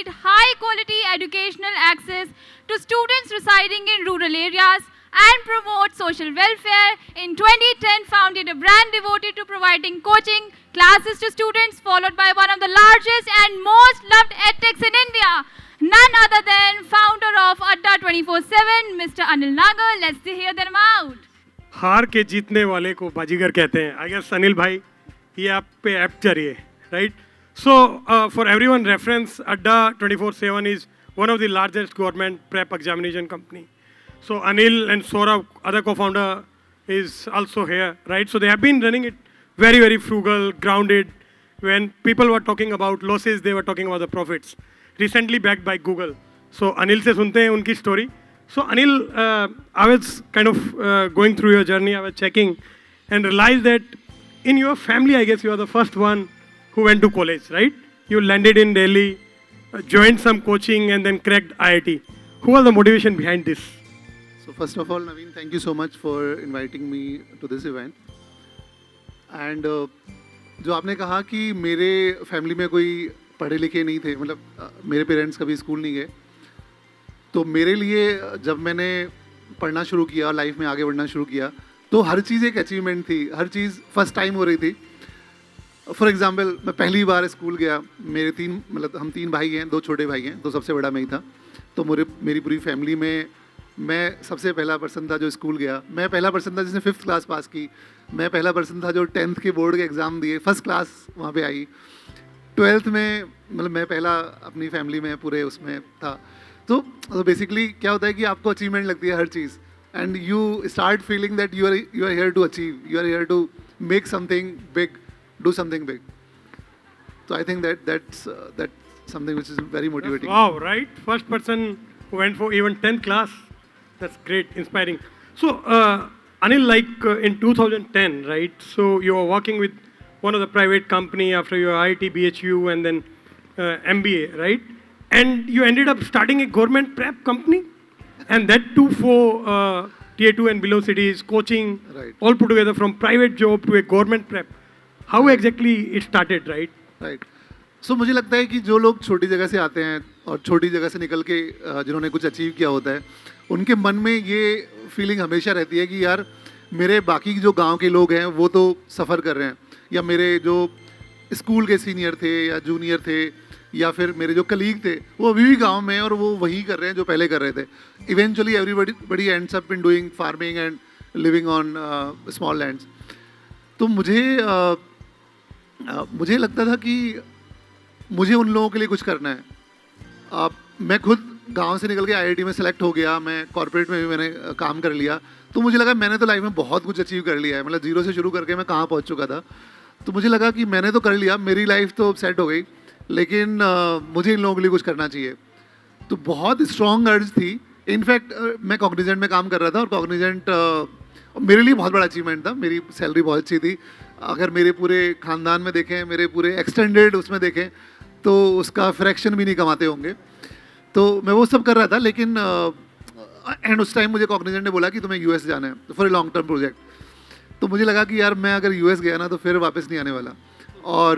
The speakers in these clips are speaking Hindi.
provide high-quality educational access to students residing in rural areas and promote social welfare. In 2010, founded a brand devoted to providing coaching classes to students, followed by one of the largest and most loved edtechs in India, none other than founder of Adda 24/7, Mr. Anil Nagar. Let's hear them out. हार के जीतने वाले को बाजीगर कहते हैं. आई गेस अनिल भाई ये आप पे ऐप चाहिए, right? So for everyone reference, अड्डा 24/7 is one of the largest government prep examination company. So Anil and Saurabh, other co-founder, is also here, right? So they have been running it very, very frugal, grounded. When people were talking about losses, they were talking about the profits. Recently backed by Google. So Anil से सुनते हैं उनकी story. So Anil, I was kind of going through your journey. I was checking and realized that in your family, I guess you are the first one who went to college, right? You landed in Delhi, joined some coaching, and then cracked IIT. Who was the motivation behind this? So first of all, Naveen, thank you so much for inviting me to this event. And जो आपने कहा कि मेरे फैमिली में कोई पढ़े लिखे नहीं थे, मतलब मेरे पेरेंट्स कभी स्कूल नहीं गए, तो मेरे लिए जब मैंने पढ़ना शुरू किया, लाइफ में आगे बढ़ना शुरू किया, तो हर चीज़ एक अचीवमेंट थी, हर चीज़ फर्स्ट टाइम हो रही थी. फॉर एग्जांपल, मैं पहली बार स्कूल गया, मेरे हम तीन भाई हैं, दो छोटे भाई हैं, तो सबसे बड़ा मैं ही था. तो मेरी पूरी फैमिली में मैं सबसे पहला पर्सन था जो स्कूल गया. मैं पहला पर्सन था जिसने 5th क्लास पास की. मैं पहला पर्सन था जो 10th के बोर्ड के एग्ज़ाम दिए, फर्स्ट क्लास वहाँ पे आई. 12th में मैं पहला अपनी फैमिली में पूरे उसमें था. तो बेसिकली क्या होता है कि आपको अचीवमेंट लगती है हर चीज़, and you start feeling that you are here to achieve, you are here to make something big, do something big. So I think that's something which is very motivating. Wow, right? First person who went for even 10th class. That's great, inspiring. So, Anil, like in 2010, right? So you were working with one of the private company after your IIT, BHU, and then MBA, right? And you ended up starting a government prep company, and that too for tier 2 and below cities, coaching, Right. all put together from private job to a government prep. How exactly it started, right? Right. So मुझे लगता है कि जो लोग छोटी जगह से आते हैं और छोटी जगह से निकल के जिन्होंने कुछ अचीव किया होता है, उनके मन में ये फीलिंग हमेशा रहती है कि यार मेरे बाकी जो गांव के लोग हैं वो तो सफ़र कर रहे हैं, या मेरे जो स्कूल के सीनियर थे या जूनियर थे या फिर मेरे जो कलीग थे वो अभी भी गांव में हैं और वो वही कर रहे हैं जो पहले कर रहे थे. Eventually everybody ends up in doing farming and living on small lands. तो मुझे लगता था कि मुझे उन लोगों के लिए कुछ करना है. मैं खुद गांव से निकल के आईआईटी में सेलेक्ट हो गया, मैं कॉर्पोरेट में भी मैंने काम कर लिया. तो मुझे लगा मैंने तो लाइफ में बहुत कुछ अचीव कर लिया है, मतलब जीरो से शुरू करके मैं कहाँ पहुँच चुका था. तो मुझे लगा कि मैंने तो कर लिया, मेरी लाइफ तो सेट हो गई, लेकिन मुझे इन लोगों के लिए कुछ करना चाहिए. तो बहुत स्ट्रॉन्ग अर्ज थी. इनफैक्ट मैं कॉग्निजेंट में काम कर रहा था और कॉग्निजेंट मेरे लिए बहुत बड़ा अचीवमेंट था. मेरी सैलरी बहुत अच्छी थी. अगर मेरे पूरे ख़ानदान में देखें, मेरे पूरे एक्सटेंडेड उसमें देखें, तो उसका फ्रैक्शन भी नहीं कमाते होंगे. तो मैं वो सब कर रहा था, लेकिन एंड उस टाइम मुझे कॉग्निजेंट ने बोला कि तुम्हें यूएस जाना है for a long term project. तो मुझे लगा कि यार मैं अगर यूएस गया ना तो फिर वापस नहीं आने वाला. और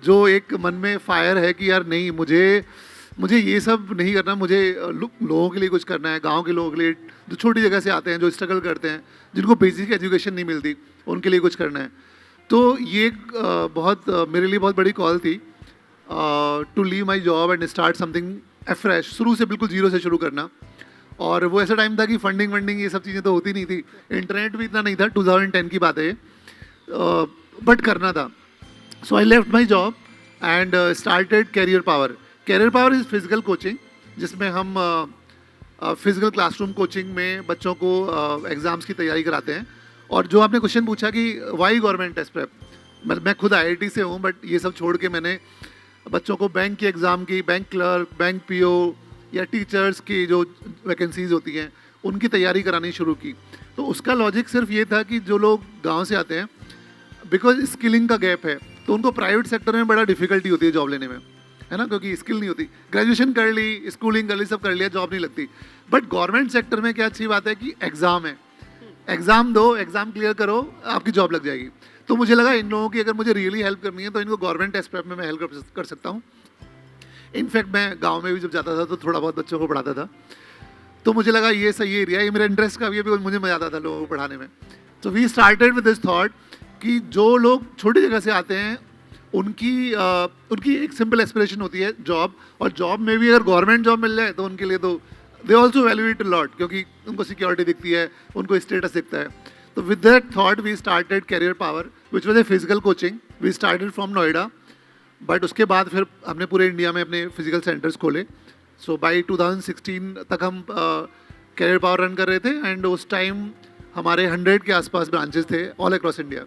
जो एक मन में फायर है कि यार नहीं, मुझे ये सब नहीं करना, मुझे लोगों के लिए कुछ करना है, गांव के लोगों के लिए जो छोटी जगह से आते हैं, जो स्ट्रगल करते हैं, जिनको बेसिक एजुकेशन नहीं मिलती, उनके लिए कुछ करना है. तो ये मेरे लिए बहुत बड़ी कॉल थी to leave my job and start something fresh, शुरू से बिल्कुल जीरो से शुरू करना. और वो ऐसा टाइम था कि फंडिंग ये सब चीज़ें तो होती नहीं थी, इंटरनेट भी इतना नहीं था, 2010 की बात है, बट करना था. So I left my job and started career power. Career power is physical coaching, जिसमें हम फिजिकल क्लासरूम कोचिंग में बच्चों को एग्ज़ाम्स की तैयारी कराते हैं. और जो आपने क्वेश्चन पूछा कि वाई गवर्नमेंट टेस्ट प्रेप, मैं खुद आईआईटी से हूँ, बट ये सब छोड़ के मैंने बच्चों को बैंक की एग्ज़ाम की, बैंक क्लर्क, बैंक पीओ या टीचर्स की जो वैकेंसीज होती हैं उनकी तैयारी करानी शुरू की. तो उसका लॉजिक सिर्फ ये था कि जो लोग गांव से आते हैं, बिकॉज स्किलिंग का गैप है, तो उनको प्राइवेट सेक्टर में बड़ा डिफिकल्टी होती है जॉब लेने में, है ना, क्योंकि स्किल नहीं होती. ग्रेजुएशन कर ली, स्कूलिंग कर ली, सब कर लिया, जॉब नहीं लगती. बट गवर्नमेंट सेक्टर में क्या अच्छी बात है कि एग्ज़ाम है, एग्ज़ाम दो, एग्ज़ाम क्लियर करो, आपकी जॉब लग जाएगी. तो मुझे लगा इन लोगों की अगर मुझे रियली हेल्प करनी है तो इनको गवर्नमेंट टेस्ट प्रेप में मैं हेल्प कर सकता हूँ. इनफैक्ट मैं गांव में भी जब जाता था तो थोड़ा बहुत बच्चों को पढ़ाता था, तो मुझे लगा ये सही एरिया है, ये मेरा इंटरेस्ट का भी है, मुझे मजा आता था लोगों को पढ़ाने में। तो we started with this thought कि जो लोग छोटी जगह से आते हैं उनकी एक सिंपल एस्पिरेशन होती है जॉब, और जॉब में भी अगर गवर्नमेंट जॉब मिल जाए तो उनके लिए तो they also value it lot, क्योंकि उनको सिक्योरिटी दिखती है, उनको स्टेटस दिखता है। तो with that thought we started career power which was a physical coaching. We started from Noida, but उसके बाद फिर हमने पूरे इंडिया में अपने फिजिकल सेंटर्स खोले। सो बाई 2016 तक हम कैरियर पावर रन कर रहे थे, एंड उस टाइम हमारे 100 के आसपास ब्रांचेस थे all across India.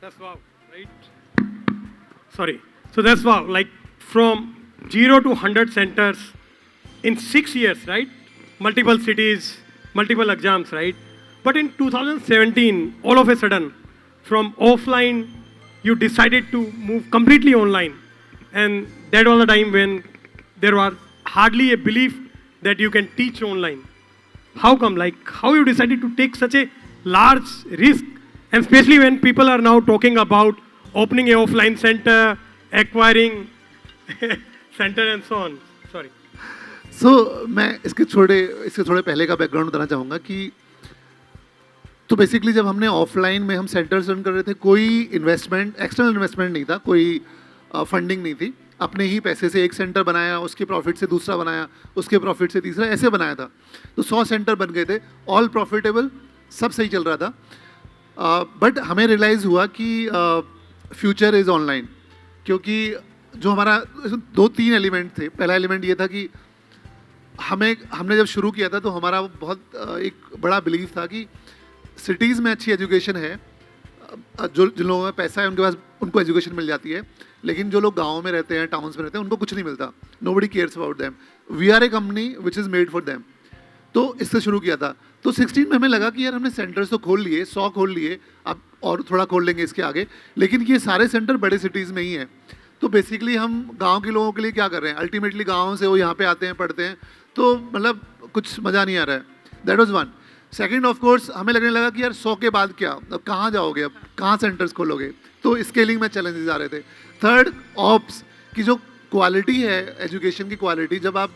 That's wow, right? Sorry. So that's wow. Like from 0 to 100 centers in 6 years, right? Multiple cities, multiple exams, right? But in 2017, all of a sudden, from offline, you decided to move completely online. And that was the time when there was hardly a belief that you can teach online. How come? Like, how you decided to take such a large risk? And especially when people are now talking about opening a offline center, acquiring center and so on. Sorry. So मैं इसके थोड़े पहले का बैकग्राउंड बताना चाहूँगा कि तो बेसिकली जब हमने ऑफलाइन में हम सेंटर्स रन कर रहे थे, कोई इन्वेस्टमेंट, एक्सटर्नल इन्वेस्टमेंट नहीं था, कोई फंडिंग नहीं थी। अपने ही पैसे से एक सेंटर बनाया, उसके प्रॉफिट से दूसरा बनाया, उसके प्रॉफिट से तीसरा, ऐसे बनाया था। तो 100 सेंटर बन गए थे, ऑल प्रॉफिटेबल, सब सही चल रहा था। बट हमें रियलाइज़ हुआ कि फ्यूचर इज़ ऑनलाइन, क्योंकि जो हमारा 2-3 एलिमेंट थे। पहला एलिमेंट ये था कि हमने जब शुरू किया था तो हमारा बहुत एक बड़ा बिलीव था कि सिटीज़ में अच्छी एजुकेशन है, जिन लोगों में पैसा है उनके पास उनको एजुकेशन मिल जाती है, लेकिन जो लोग गाँव में रहते हैं, टाउन्स में रहते हैं, उनको कुछ नहीं मिलता। Nobody cares about them. We are a company which is made for them. तो इससे शुरू किया था। तो 16 में हमें लगा कि यार हमने सेंटर्स तो खोल लिए, 100 खोल लिए, अब और थोड़ा खोल लेंगे इसके आगे, लेकिन ये सारे सेंटर बड़े सिटीज़ में ही हैं। तो बेसिकली हम गांव के लोगों के लिए क्या कर रहे हैं, अल्टीमेटली गाँव से वो यहाँ पे आते हैं, पढ़ते हैं, तो मतलब कुछ मज़ा नहीं आ रहा है। That was one. Second, of course हमें लगने लगा कि यार 100 के बाद क्या, अब कहाँ जाओगे, अब कहाँ सेंटर्स खोलोगे, तो स्केलिंग में चैलेंजेस आ रहे थे। थर्ड, ऑप्स की जो क्वालिटी है, एजुकेशन की क्वालिटी, जब आप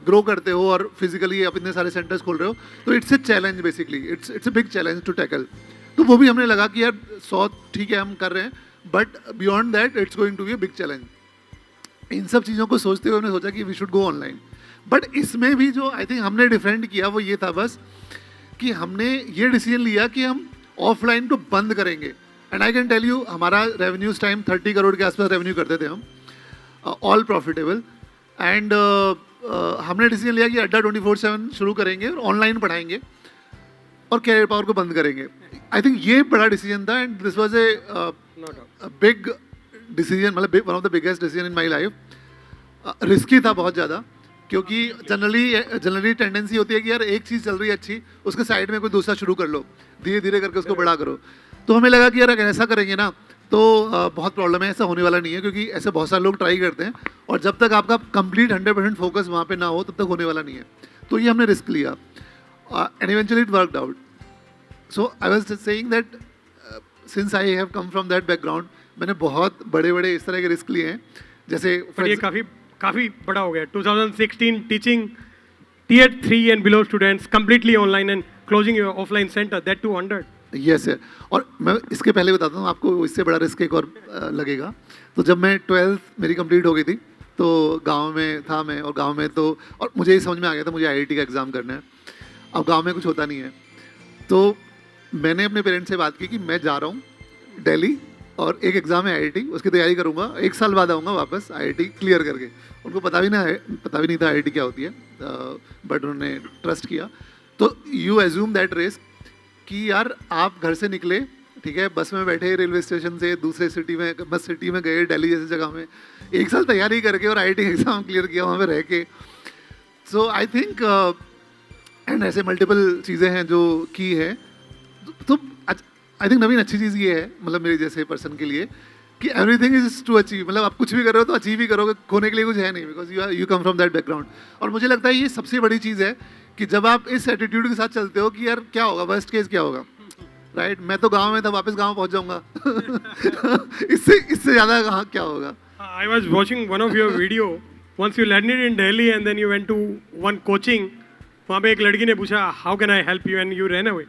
ग्रो करते हो और फिजिकली आप इतने सारे सेंटर्स खोल रहे हो, तो it's a challenge, basically it's a big challenge to tackle. तो वो भी हमने लगा कि यार 100 ठीक है हम कर रहे हैं, but beyond that it's going to be a big challenge. इन सब चीज़ों को सोचते हुए हमने सोचा कि we should go online. But इसमें भी जो आई थिंक हमने डिफरेंट किया वो ये था बस कि हमने ये डिसीजन लिया कि हम ऑफलाइन को बंद करेंगे। And I can tell you, हमारा रेवेन्यू उस टाइम 30 करोड़ के आसपास रेवेन्यू करते थे हम, ऑल प्रॉफिटेबल। एंड हमने डिसीजन लिया कि अड्डा 24/7 शुरू करेंगे और ऑनलाइन पढ़ाएंगे और कैरियर पावर को बंद करेंगे। आई थिंक ये बड़ा डिसीजन था, and this was a big decision, मतलब one of the biggest decision in my life. Risky था बहुत ज़्यादा, क्योंकि जनरली टेंडेंसी होती है कि यार एक चीज़ चल रही है अच्छी, उसके साइड में कोई दूसरा शुरू कर लो, धीरे धीरे करके उसको बड़ा करो। तो हमें लगा कि यार अगर ऐसा करेंगे ना तो बहुत प्रॉब्लम है, ऐसा होने वाला नहीं है, क्योंकि ऐसे बहुत सारे लोग ट्राई करते हैं और जब तक आपका कंप्लीट 100% फोकस वहाँ पे ना हो तब तक होने वाला नहीं है। तो ये हमने रिस्क लिया, and eventually it worked out. So I was saying that since I have come from that background, मैंने बहुत बड़े बड़े इस तरह के रिस्क लिए हैं। जैसे ये काफ़ी बड़ा हो गया। 2016 teaching Tier 3 and below students completely online and closing your offline center, that too 100. Yes है। और मैं इसके पहले बताता हूँ आपको, इससे बड़ा रिस्क एक और लगेगा। तो जब मैं 12th मेरी कंप्लीट हो गई थी तो गांव में था मैं, और गांव में तो और मुझे ये समझ में आ गया था मुझे IIT का एग्ज़ाम करना है। अब गांव में कुछ होता नहीं है, तो मैंने अपने पेरेंट्स से बात की कि मैं जा रहा हूँ दिल्ली और एक एग्ज़ाम है IIT, उसकी तैयारी करूँगा, 1 साल बाद आऊँगा वापस IIT क्लियर करके। उनको पता भी नहीं था IIT क्या होती है, बट उन्होंने ट्रस्ट किया। तो यू एज्यूम दैट रिस्क कि यार आप घर से निकले, ठीक है, बस में बैठे रेलवे स्टेशन से दूसरे सिटी में, बस सिटी में गए, दिल्ली जैसी जगह में 1 साल तैयारी करके और IIT एग्ज़ाम क्लियर किया वहाँ पे रह के। सो आई थिंक एंड ऐसे मल्टीपल चीज़ें हैं जो की है। तो आई थिंक नवीन अच्छी चीज़ ये है, मतलब मेरे जैसे पर्सन के लिए, कि एवरीथिंग इज टू अचीव, मतलब आप कुछ भी कर रहे हो तो अचीव ही करोगे, खोने के लिए कुछ है नहीं, because you come from that background. और मुझे लगता है ये सबसे बड़ी चीज़ है कि जब आप इस एटीट्यूड के साथ चलते हो कि यार क्या होगा, वर्स्ट केस क्या होगा, राइट मैं तो गांव में था, वापस गांव पहुंच जाऊंगा इससे ज़्यादा कहाँ क्या होगा. I was watching one of your video. Once you landed in Delhi and then you went to one coaching. वहाँ पे एक लड़की ने पूछा, how can I help you, and you ran away.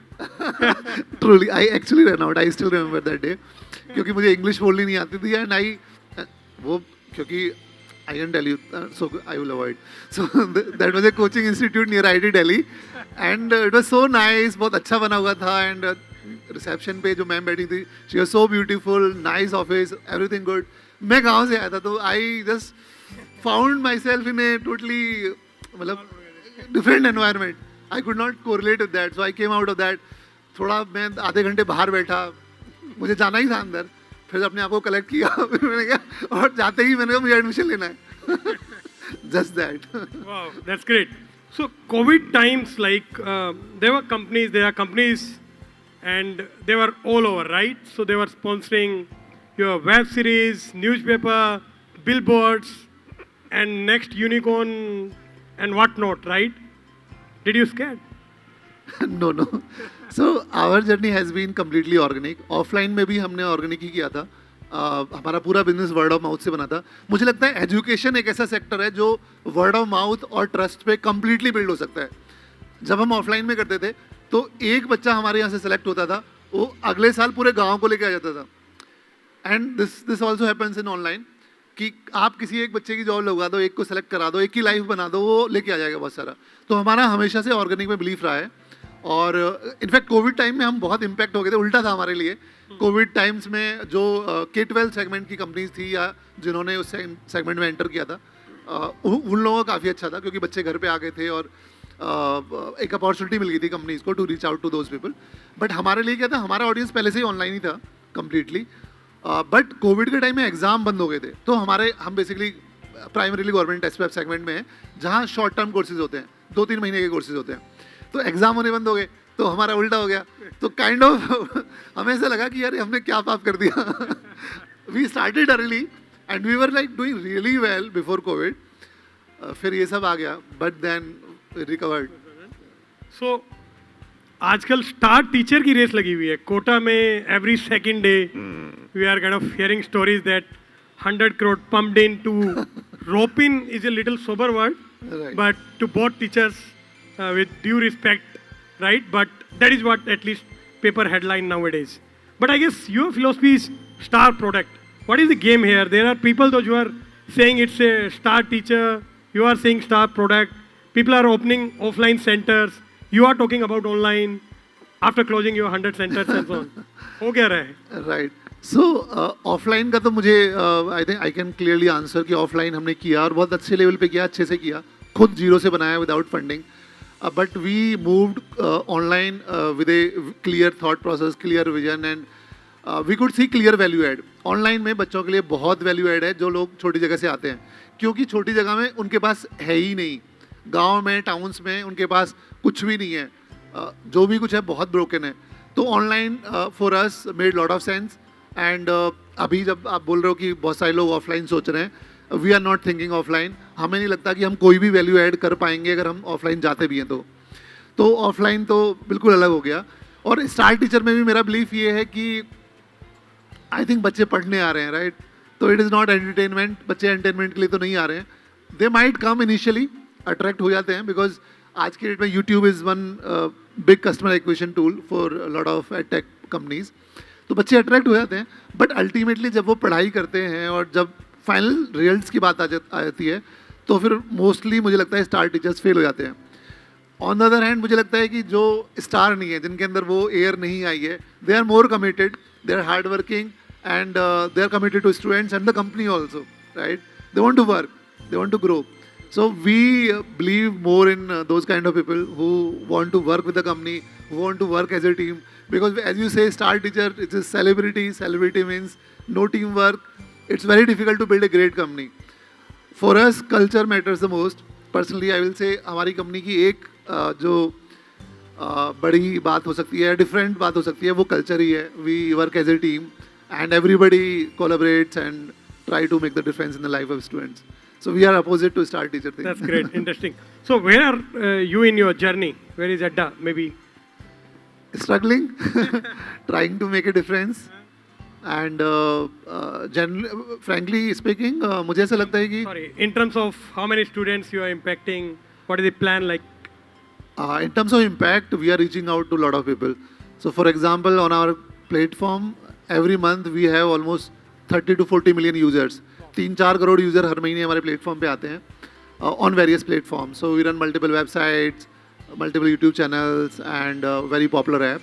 Truly, I actually ran out. I still remember that day. क्योंकि मुझे इंग्लिश बोलनी नहीं आती थी and वो क्योंकि I can tell you, so I will avoid. So that was a coaching institute near IIT Delhi, and it was so nice. बहुत अच्छा बना हुआ था and रिसेप्शन पे जो मैम बैठी थी, she was so beautiful, nice office, everything good. मैं गांव से आया था तो I just found myself in a totally मतलब different environment. I could not correlate with that, so I came out of that. थोड़ा मैं आधे घंटे बाहर बैठा, मुझे जाना ही था अंदर, फिर अपने आप को कलेक्ट किया, फिर मैंने कहा और जाते ही मैंने कहा मुझे एडमिशन लेना है. Just that. Wow, that's great. So COVID times, like there are companies, and they were all over, right? So they were sponsoring your web series, newspaper, billboards, and next unicorn and whatnot, right? Did you scared? No. So our journey has been completely organic. Offline में भी हमने organic ही किया था. हमारा पूरा बिजनेस वर्ड ऑफ माउथ से बना था. मुझे लगता है एजुकेशन एक ऐसा सेक्टर है जो वर्ड ऑफ माउथ और ट्रस्ट पे कम्प्लीटली बिल्ड हो सकता है. जब हम ऑफलाइन में करते थे तो एक बच्चा हमारे यहाँ से सेलेक्ट होता था, वो अगले साल पूरे गांव को लेके आ जाता था. And this also happens in online कि आप किसी एक बच्चे की जॉब लगा दो, एक को सेलेक्ट करा दो, एक की लाइफ बना दो, वो लेके आ जाएगा बहुत सारा. तो हमारा हमेशा से ऑर्गेनिक में बिलीफ रहा है. और इनफैक्ट कोविड टाइम में हम बहुत इम्पैक्ट हो गए थे. उल्टा था हमारे लिए. कोविड टाइम्स में जो K-12 सेगमेंट की कंपनीज थी या जिन्होंने उस सेगमेंट में एंटर किया था, उन लोगों का काफ़ी अच्छा था क्योंकि बच्चे घर पे आ गए थे और एक अपॉर्चुनिटी मिल गई थी कंपनीज को to reach out to those people. But हमारे लिए क्या था, हमारा ऑडियंस पहले से ही ऑनलाइन ही था कम्प्लीटली. बट कोविड के टाइम में एग्ज़ाम बंद हो गए थे, तो हम basically primarily government test web segment में हैं जहाँ शॉर्ट टर्म कोर्सेज होते हैं, 2-3 महीने के कोर्सेज होते हैं. तो एग्ज़ाम होने बंद हो गए, तो हमारा उल्टा हो गया. तो काइंड ऑफ हमें ऐसा लगा कि यार हमने क्या पाप कर दिया. We started early and we were like doing really well before covid. फिर ये सब आ गया, बट देन रिकवर्ड. सो आजकल स्टार टीचर की रेस लगी हुई है कोटा में. Every second day we are kind of hearing stories that 100 crore pumped in to rope in is a little sober word, Right. but to both teachers with due respect, right? But that is what at least paper headline nowadays. But I guess your philosophy is star product. What is the game here? There are people those who are saying it's a star teacher. You are saying star product. People are opening offline centers. You are talking about online after closing your 100 centers and so on. हो क्या रहा है? राइट. सो ऑफलाइन का तो मुझे I think I can clearly answer कि ऑफलाइन हमने किया और बहुत अच्छे लेवल पे किया, अच्छे से किया, खुद जीरो से बनाया without funding. But we moved online with a clear thought process, clear vision and we could see clear value add. Online में बच्चों के लिए बहुत वैल्यू एड है जो लोग छोटी जगह से आते हैं, क्योंकि छोटी जगह में उनके पास है ही नहीं. गाँव में, टाउन्स में उनके पास कुछ भी नहीं है. जो भी कुछ है बहुत ब्रोकन है. तो online for us made lot of sense. And अभी जब आप बोल रहे हो कि बहुत सारे लोग ऑफलाइन सोच रहे हैं, we are not thinking offline. हमें नहीं लगता कि हम कोई भी वैल्यू ऐड कर पाएंगे अगर हम ऑफलाइन जाते भी हैं तो ऑफलाइन तो बिल्कुल अलग हो गया. और स्टार टीचर में भी मेरा बिलीफ ये है कि आई थिंक बच्चे पढ़ने आ रहे हैं, राइट? तो इट इज़ नॉट एंटरटेनमेंट. बच्चे एंटरटेनमेंट के लिए तो नहीं आ रहे हैं. They might come initially, attract हो जाते हैं बिकॉज आज के डेट में YouTube is one big customer acquisition tool for lot of tech companies. तो बच्चे अट्रैक्ट हो जाते हैं, बट अल्टीमेटली जब वो पढ़ाई करते हैं और जब फाइनल रिजल्ट्स की बात आ जाती है तो फिर मोस्टली मुझे लगता है स्टार टीचर्स फेल हो जाते हैं. ऑन द अदर हैंड मुझे लगता है कि जो स्टार नहीं है, जिनके अंदर वो एयर नहीं आई है, they are more committed, they are hard working and they are committed to students and the company also, right? They want to work, they want to grow. So we believe more in those kind of people who want to work with the company, who want to work as a team. Because as you say, star teacher, it's a celebrity. Celebrity means no teamwork. It's very difficult to build a great company. For us, culture matters the most. Personally, I will say हमारी कंपनी की एक जो बड़ी बात हो सकती है, डिफरेंट बात हो सकती है, वो कल्चर ही है. We work as a team and everybody collaborates and try to make the difference in the life of students. So we are opposite to star teacher thing. That's great, interesting. So where are you in your journey? Where is Adda? Maybe struggling, trying to make a difference. And frankly speaking, मुझे ऐसा लगता है कि Sorry, in terms of how many students you are impacting, what is the plan like? in terms of impact, we are reaching out to a lot of people. So, for example, on our platform, every month we have almost 30 to 40 million users. 3-4 crore user हर महीने हमारे प्लेटफॉर्म पे आते हैं on various platforms. So, we run multiple websites, multiple YouTube channels, and very popular app.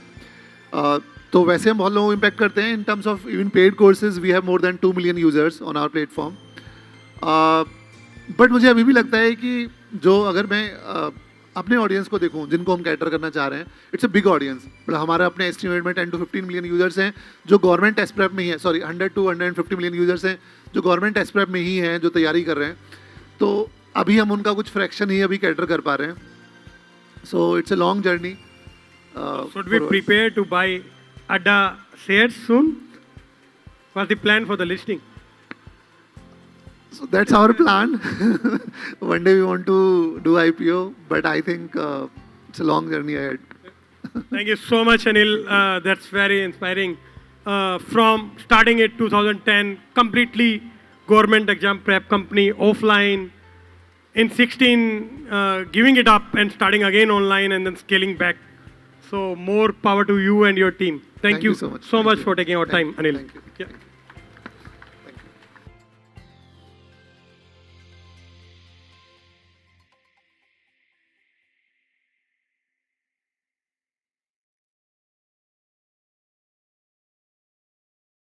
तो वैसे हम बहुत लोगों को इम्पैक्ट करते हैं. In terms of even paid courses we have more than 2 million users on our platform. But मुझे अभी भी लगता है कि जो अगर मैं अपने ऑडियंस को देखूं जिनको हम कैटर करना चाह रहे हैं, it's a big audience. But हमारा अपने एस्टिमेट में 10 to 15 मिलियन यूजर्स हैं जो गवर्नमेंट टेस्ट प्रेप में ही है. सॉरी, 100 to 150 मिलियन यूजर्स हैं जो गवर्नमेंट टेस्ट प्रेप में ही हैं, जो तैयारी कर रहे हैं. तो अभी हम उनका कुछ फ्रैक्शन ही अभी कैटर कर पा रहे हैं. So it's a long journey. Should we prepare to buy Adda shares soon? What's the plan for the listing? So that's our plan. One day we want to do IPO, but I think it's a long journey ahead. Thank you so much, Anil. That's very inspiring. From starting it 2010, completely government exam prep company, offline. In 16, giving it up and starting again online and then scaling back. So more power to you and your team. Thank you so much. so Thank much you. for taking our time, Anil. Thank you. Yeah.